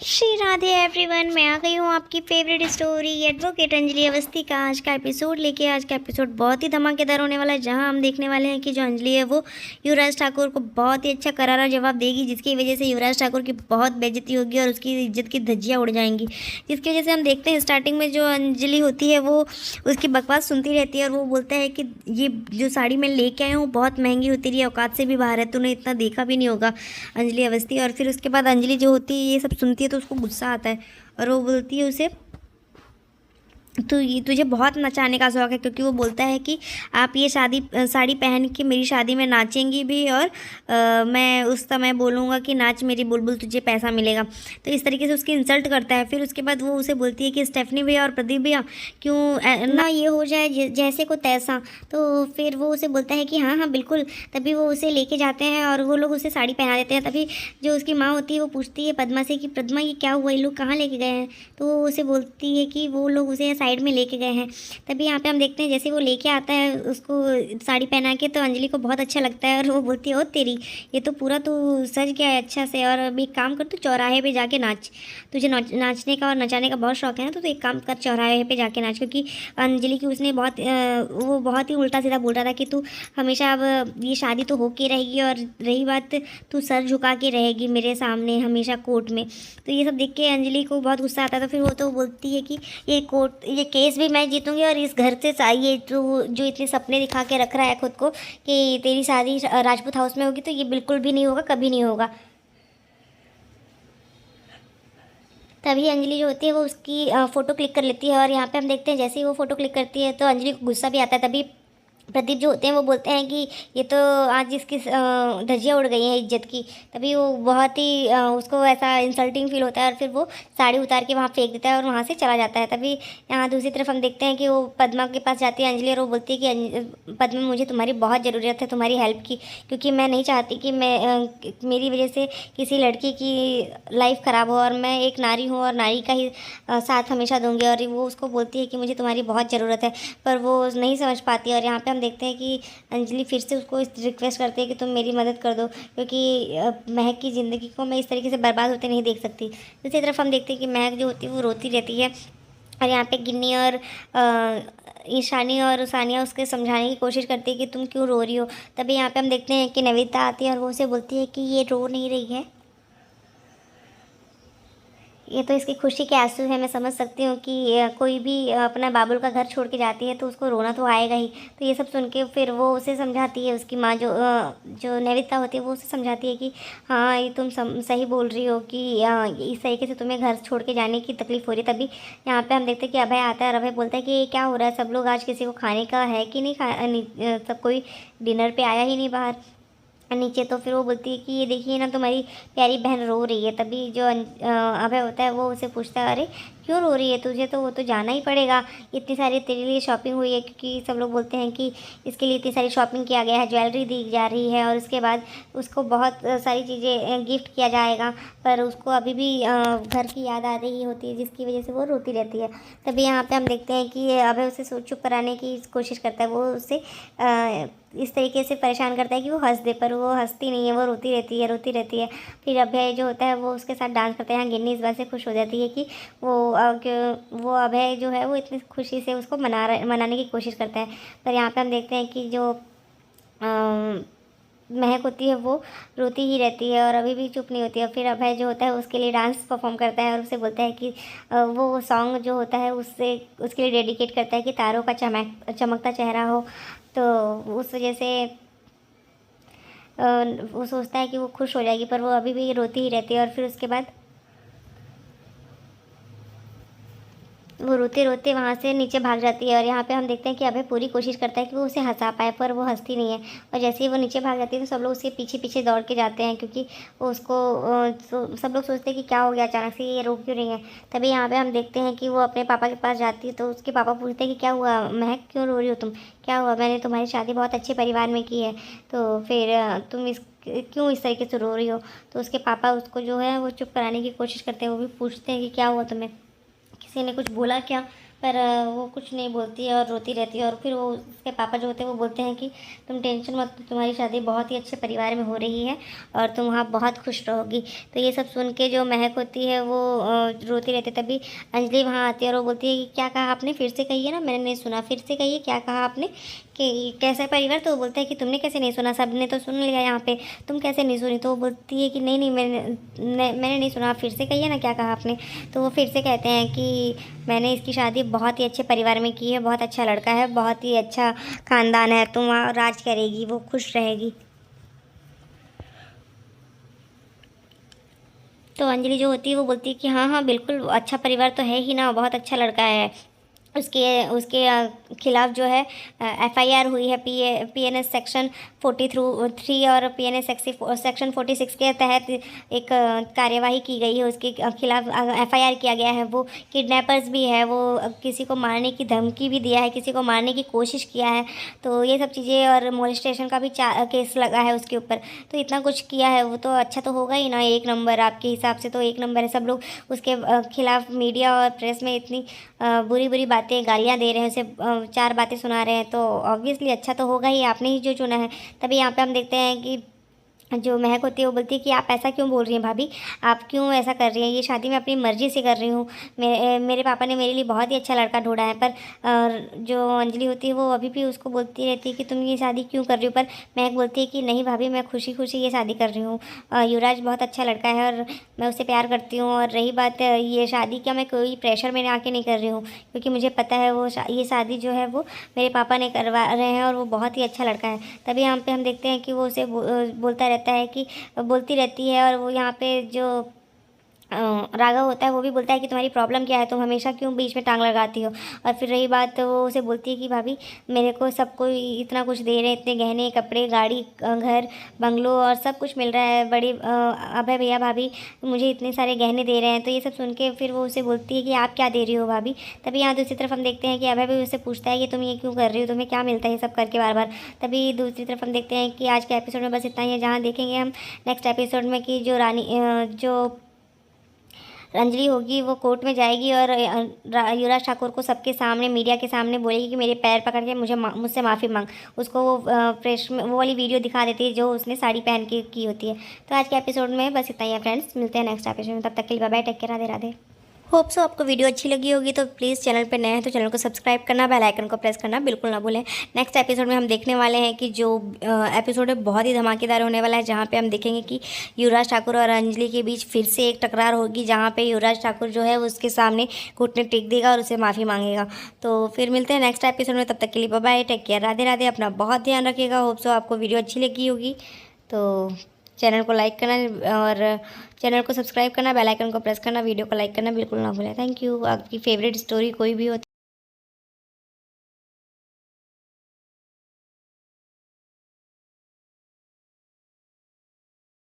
Shri Radhe everyone, मैं आ गई हूँ आपकी favourite story advocate Anjali Awasthi का आज का एपिसोड लेके। आज का एपिसोड बहुत ही धमाकेदार होने वाला है, जहाँ हम देखने वाले हैं कि जो अंजलि है वो युवराज ठाकुर को बहुत ही अच्छा करारा जवाब देगी, जिसकी वजह से युवराज ठाकुर की बहुत बेइज्जती होगी और उसकी इज्जत की धज्जियाँ उड़ जाएंगी। जिसकी वजह से हम देखते हैं स्टार्टिंग में जो अंजलि होती है वो उसकी बकवास सुनती रहती है और वो बोलता है कि ये जो साड़ी मैं लेके आया हूँ बहुत महंगी होती रही है, औकात से भी बाहर है, तूने इतना देखा भी नहीं होगा अंजलि अवस्थी। और फिर उसके बाद अंजलि जो होती है ये सब सुनती है तो उसको गुस्सा आता है और वो बोलती है उसे, तो ये तुझे बहुत नचाने का शौक़ है, क्योंकि वो बोलता है कि आप ये साड़ी पहन के मेरी शादी में नाचेंगी भी और मैं उस समय बोलूँगा कि नाच मेरी बुलबुल, तुझे पैसा मिलेगा। तो इस तरीके से उसकी इंसल्ट करता है। फिर उसके बाद वो उसे बोलती है कि स्टेफनी भैया और प्रदीप भैया क्यों ना ये हो जाए जैसे को तैसा। तो फिर वो उसे बोलता है कि हाँ हाँ बिल्कुल। तभी वो उसे लेके जाते हैं और वो लोग उसे साड़ी पहना देते हैं। तभी जो उसकी माँ होती है वो पूछती है पद्मा से कि पद्मा ये क्या हुआ, ये लोग कहाँ लेके गए हैं। तो वो उसे बोलती है कि वो लोग उसे साइड में लेके गए हैं। तभी यहाँ पे हम देखते हैं जैसे वो लेके आता है उसको साड़ी पहना के, तो अंजलि को बहुत अच्छा लगता है और वो बोलती है ओ तेरी, ये तो पूरा तू सज गया है अच्छा से। और अब एक काम कर, तू चौराहे पे जाके नाच, तुझे नाचने का और नचाने का बहुत शौक है ना, तो एक काम कर चौराहे पे जाके नाच। क्योंकि अंजलि की उसने वो बहुत ही उल्टा सीधा बोल रहा था कि तू हमेशा अब ये शादी तो होके रहेगी और रही बात तू सर झुका के रहेगी मेरे सामने हमेशा कोर्ट में। तो ये सब देख के अंजलि को बहुत गुस्सा आता है। तो फिर वो तो बोलती है कि ये केस भी मैं जीतूंगी और इस घर से चाहिए जो इतने सपने दिखा के रख रहा है खुद को कि तेरी शादी राजपूत हाउस में होगी, तो ये बिल्कुल भी नहीं होगा, कभी नहीं होगा। तभी अंजलि जो होती है वो उसकी फ़ोटो क्लिक कर लेती है और यहाँ पे हम देखते हैं जैसे ही वो फ़ोटो क्लिक करती है तो अंजलि को गुस्सा भी आता है। तभी प्रदीप जो होते हैं वो बोलते हैं कि ये तो आज इसकी धज्जियाँ उड़ गई हैं इज्जत की। तभी वो बहुत ही उसको ऐसा इंसल्टिंग फील होता है और फिर वो साड़ी उतार के वहाँ फेंक देता है और वहाँ से चला जाता है। तभी यहाँ दूसरी तरफ हम देखते हैं कि वो पद्मा के पास जाती है अंजलि और वो बोलती है कि पद्मा मुझे तुम्हारी बहुत ज़रूरत है, तुम्हारी हेल्प की, क्योंकि मैं नहीं चाहती कि मेरी वजह से किसी लड़की की लाइफ ख़राब हो और मैं एक नारी हूँ और नारी का ही साथ हमेशा दूँगी। और वो उसको बोलती है कि मुझे तुम्हारी बहुत ज़रूरत है, पर वो नहीं समझ पाती। और यहाँ पे हम देखते हैं कि अंजलि फिर से उसको रिक्वेस्ट करती है कि तुम मेरी मदद कर दो, क्योंकि महक की ज़िंदगी को मैं इस तरीके से बर्बाद होते नहीं देख सकती। दूसरी तरफ हम देखते हैं कि महक जो होती है वो रोती रहती है और यहाँ पे गिन्नी और ईशानी और सानिया उसके समझाने की कोशिश करती है कि तुम क्यों रो रही हो। तभी यहाँ पे हम देखते हैं कि नविता आती है और वो उसे बोलती है कि ये रो नहीं रही है, ये तो इसकी खुशी के आंसू है। मैं समझ सकती हूँ कि कोई भी अपना बाबुल का घर छोड़ के जाती है तो उसको रोना तो आएगा ही। तो ये सब सुन के फिर वो उसे समझाती है, उसकी माँ जो नैविता होती है वो उसे समझाती है कि हाँ ये तुम सही बोल रही हो कि इस तरीके से तुम्हें घर छोड़ के जाने की तकलीफ़ हो रही है। तभी यहाँ पे हम देखते हैं कि अभय आता है और अभय बोलता है कि ये क्या हो रहा है, सब लोग आज किसी को खाने का है कि नहीं, सब कोई डिनर पर आया ही नहीं बाहर नीचे। तो फिर वो बोलती है कि ये देखिए ना तुम्हारी प्यारी बहन रो रही है। तभी जो अभय होता है वो उसे पूछता है अरे क्यों रो रही है, तुझे तो वो तो जाना ही पड़ेगा, इतनी सारी तेरे लिए शॉपिंग हुई है, क्योंकि सब लोग बोलते हैं कि इसके लिए इतनी सारी शॉपिंग किया गया है, ज्वेलरी दी जा रही है और उसके बाद उसको बहुत सारी चीज़ें गिफ्ट किया जाएगा, पर उसको अभी भी घर की याद आ रही होती है, जिसकी वजह से वो रोती रहती है। तभी यहाँ पर हम देखते हैं कि अभय उसे चुप कराने की कोशिश करता है, वो उसे इस तरीके से परेशान करता है कि वो हंस दे, पर वो हंसती नहीं है, वो रोती रहती है। फिर अभय जो होता है वो उसके साथ डांस करता है। यहाँ गिन्नी इस बात से खुश हो जाती है कि वो अभय जो है वो इतनी खुशी से उसको मनाने की कोशिश करता है। पर यहाँ पे हम देखते हैं कि जो महक होती है वो रोती ही रहती है और अभी भी चुप नहीं होती है। फिर अभय जो होता है उसके लिए डांस परफॉर्म करता है और उसे बोलता है कि वो सॉन्ग जो होता है उससे उसके लिए डेडिकेट करता है कि तारों का चमकता चेहरा हो। तो उस वजह से वो सोचता है कि वो खुश हो जाएगी, पर वो अभी भी रोती ही रहती है। और फिर उसके बाद वो रोते रोते वहाँ से नीचे भाग जाती है। और यहाँ पे हम देखते हैं कि अभय पूरी कोशिश करता है कि वो उसे हंसा पाए, पर वो हंसती नहीं है। और जैसे ही वो नीचे भाग जाती है तो सब लोग उसके पीछे पीछे दौड़ के जाते हैं, क्योंकि वो उसको सब लोग सोचते हैं कि क्या हो गया अचानक से, ये रो क्यों रही है। तभी यहाँ पे हम देखते हैं कि वो अपने पापा के पास जाती है, तो उसके पापा पूछते हैं कि क्या हुआ महक, क्यों रो रही हो तुम, क्या हुआ, मैंने तुम्हारी शादी बहुत अच्छे परिवार में की है, तो फिर तुम क्यों इस तरीके से रो रही हो। तो उसके पापा उसको जो है वो चुप कराने की कोशिश करते हैं, वो भी पूछते हैं कि क्या हुआ तुम्हें, किसी ने कुछ बोला क्या। पर वो कुछ नहीं बोलती है और रोती रहती है। और फिर वो उसके पापा जो होते हैं वो बोलते हैं कि तुम टेंशन मत, तुम्हारी शादी बहुत ही अच्छे परिवार में हो रही है और तुम वहाँ बहुत खुश रहोगी। तो ये सब सुन के जो महक होती है वो रोती रहती है। तभी अंजलि वहाँ आती है और वो बोलती है कि क्या कहा आपने, फिर से कहिए ना, मैंने नहीं सुना, फिर से कहिए क्या कहा आपने कि कैसा परिवार। तो वो बोलता है कि तुमने कैसे नहीं सुना, सबने तो सुन लिया यहाँ पे, तुम कैसे नहीं सुनी। तो वो बोलती है कि नहीं नहीं मैंने नहीं सुना, फिर से कहिए ना क्या कहा आपने। तो वो फिर से कहते हैं कि मैंने इसकी शादी बहुत ही अच्छे परिवार में की है, बहुत अच्छा लड़का है, बहुत ही अच्छा ख़ानदान है, तुम वहाँ राज करेगी, वो खुश रहेगी। तो अंजलि जो होती है वो बोलती है कि हाँ हाँ बिल्कुल, अच्छा परिवार तो है ही ना, बहुत अच्छा लड़का है। उसके उसके खिलाफ जो है एफआईआर हुई है पीएनएस सेक्शन 43 और पीएनएस सेक्शन 46 के तहत एक कार्यवाही की गई है। उसके खिलाफ एफआईआर किया गया है। वो किडनैपर्स भी है, वो किसी को मारने की धमकी भी दिया है, किसी को मारने की कोशिश किया है। तो ये सब चीज़ें, और मोलेस्टेशन का भी केस लगा है उसके ऊपर। तो इतना कुछ किया है वो, तो अच्छा तो होगा ही ना, एक नंबर आपके हिसाब से तो एक नंबर है। सब लोग उसके खिलाफ मीडिया और प्रेस में इतनी बुरी बुरी बातें, गालियाँ दे रहे हैं उसे, चार बातें सुना रहे हैं, तो ऑब्वियसली अच्छा तो होगा ही, आपने ही जो चुना है। तभी यहाँ पे हम देखते हैं कि जो महक होती है वो बोलती है कि आप ऐसा क्यों बोल रही हैं भाभी, आप क्यों ऐसा कर रही हैं, ये शादी मैं अपनी मर्ज़ी से कर रही हूँ। मेरे पापा ने मेरे लिए बहुत ही अच्छा लड़का ढूंढा है। पर जो अंजलि होती है वो अभी भी उसको बोलती रहती है कि तुम ये शादी क्यों कर रही हो। पर महक बोलती है कि नहीं भाभी, मैं खुशी खुशी ये शादी कर रही हूँ। युवराज बहुत अच्छा लड़का है और मैं उससे प्यार करती हूँ। और रही बात ये शादी का, मैं कोई प्रेशर में आके नहीं कर रही हूँ, क्योंकि मुझे पता है वो ये शादी जो है वो मेरे पापा ने करवा रहे हैं और वो बहुत ही अच्छा लड़का है। तभी यहाँ पे हम देखते हैं कि वो उसे बोलता रहता है कि बोलती रहती है। और वो यहाँ पे जो राघव होता है वो भी बोलता है कि तुम्हारी प्रॉब्लम क्या है, तुम हमेशा क्यों बीच में टांग लगाती हो। और फिर रही बात, तो वो उसे बोलती है कि भाभी मेरे को सब कोई इतना कुछ दे रहे हैं, इतने गहने, कपड़े, गाड़ी, घर, बंगलो और सब कुछ मिल रहा है, बड़ी अभय भैया भाभी मुझे इतने सारे गहने दे रहे हैं। तो ये सब सुन के फिर वो उसे बोलती है कि आप क्या दे रही हो भाभी। तभी यहाँ दूसरी तरफ हम देखते हैं कि अभय भी उससे पूछता है कि तुम ये क्यों कर रही हो, तुम्हें क्या मिलता है ये सब करके बार बार। तभी दूसरी तरफ हम देखते हैं कि आज के एपिसोड में बस इतना ही है, जहाँ देखेंगे हम नेक्स्ट एपिसोड में कि जो जो अंजलि होगी वो कोर्ट में जाएगी और युवराज ठाकुर को सबके सामने, मीडिया के सामने बोलेगी कि मेरे पैर पकड़ के मुझसे माफ़ी मांग। उसको वो प्रेस में वो वाली वीडियो दिखा देती है जो उसने साड़ी पहन के की होती है। तो आज के एपिसोड में बस इतना ही है फ्रेंड्स, मिलते हैं नेक्स्ट एपिसोड में, तब तक के लिए bye bye, take care, Radhe Radhe. Hope so आपको वीडियो अच्छी लगी होगी। तो प्लीज़ चैनल पर नए हैं तो चैनल को सब्सक्राइब करना, बेल आइकन को प्रेस करना बिल्कुल ना भूलें। नेक्स्ट एपिसोड में हम देखने वाले हैं कि जो एपिसोड है बहुत ही धमाकेदार होने वाला है, जहाँ पे हम देखेंगे कि युवराज ठाकुर और अंजलि के बीच फिर से एक टकरार होगी, जहाँ पे युवराज ठाकुर जो है उसके सामने घुटने टेक देगा और उसे माफ़ी मांगेगा। तो फिर मिलते हैं नेक्स्ट एपिसोड में, तब तक के लिए bye bye, take care, Radhe Radhe, अपना बहुत ध्यान रखिएगा। होप सो आपको वीडियो अच्छी लगी होगी। तो चैनल को लाइक करना और चैनल को सब्सक्राइब करना, बेल आइकन को प्रेस करना, वीडियो को लाइक करना बिल्कुल ना भूलें। Thank you. आपकी फेवरेट स्टोरी कोई भी हो